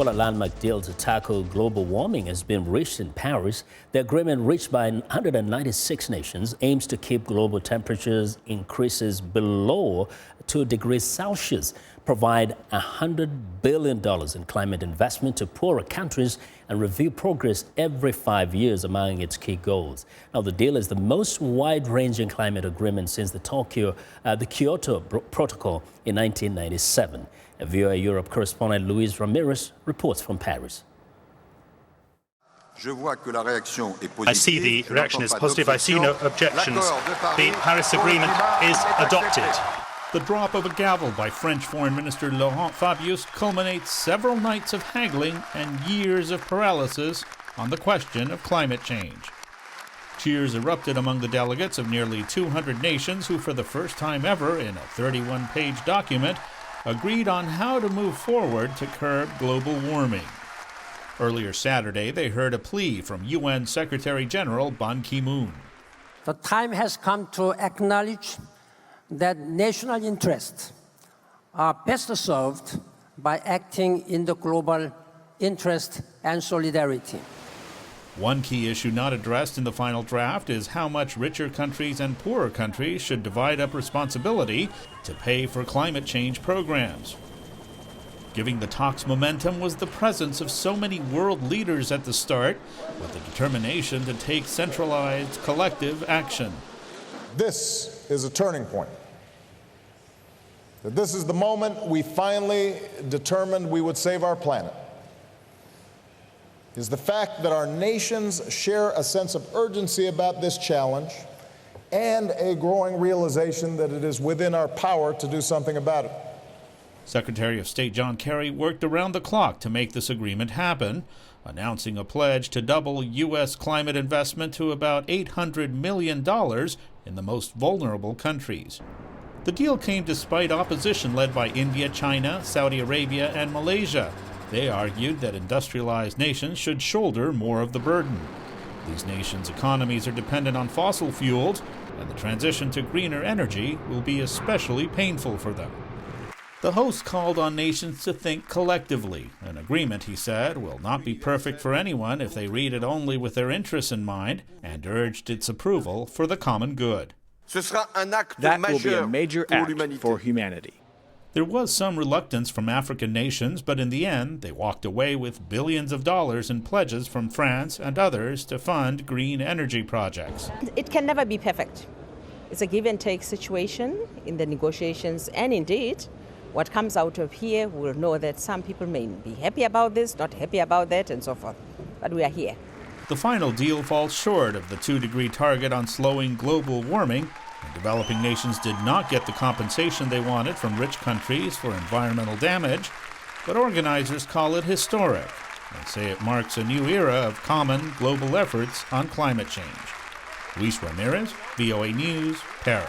Well, a landmark deal to tackle global warming has been reached in Paris. The agreement reached by 196 nations aims to keep global temperatures increases below 2 degrees Celsius, provide $100 billion in climate investment to poorer countries, and review progress every 5 years among its key goals. Now, the deal is the most wide-ranging climate agreement since the Kyoto Protocol in 1997. VOA Europe correspondent Luis Ramirez reports from Paris. I see the reaction is positive. I see no objections. The Paris Agreement is adopted. The drop of a gavel by French Foreign Minister Laurent Fabius culminates several nights of haggling and years of paralysis on the question of climate change. Cheers erupted among the delegates of nearly 200 nations who, for the first time ever in a 31-page document, agreed on how to move forward to curb global warming. Earlier Saturday, they heard a plea from UN Secretary General Ban Ki-moon. The time has come to acknowledge that national interests are best served by acting in the global interest and solidarity. One key issue not addressed in the final draft is how much richer countries and poorer countries should divide up responsibility to pay for climate change programs. Giving the talks momentum was the presence of so many world leaders at the start, with the determination to take centralized, collective action. This is a turning point. That this is the moment we finally determined we would save our planet. Is the fact that our nations share a sense of urgency about this challenge and a growing realization that it is within our power to do something about it. Secretary of State John Kerry worked around the clock to make this agreement happen, announcing a pledge to double U.S. climate investment to about $800 million in the most vulnerable countries. The deal came despite opposition led by India, China, Saudi Arabia, and Malaysia. They argued that industrialized nations should shoulder more of the burden. These nations' economies are dependent on fossil fuels, and the transition to greener energy will be especially painful for them. The host called on nations to think collectively. An agreement, he said, will not be perfect for anyone if they read it only with their interests in mind, and urged its approval for the common good. That will be a major act for humanity. There was some reluctance from African nations, but in the end, they walked away with billions of dollars in pledges from France and others to fund green energy projects. It can never be perfect. It's a give and take situation in the negotiations, and indeed, what comes out of here, we'll know that some people may be happy about this, not happy about that, and so forth. But we are here. The final deal falls short of the 2-degree target on slowing global warming, and developing nations did not get the compensation they wanted from rich countries for environmental damage, but organizers call it historic and say it marks a new era of common global efforts on climate change. Luis Ramirez, VOA News, Paris.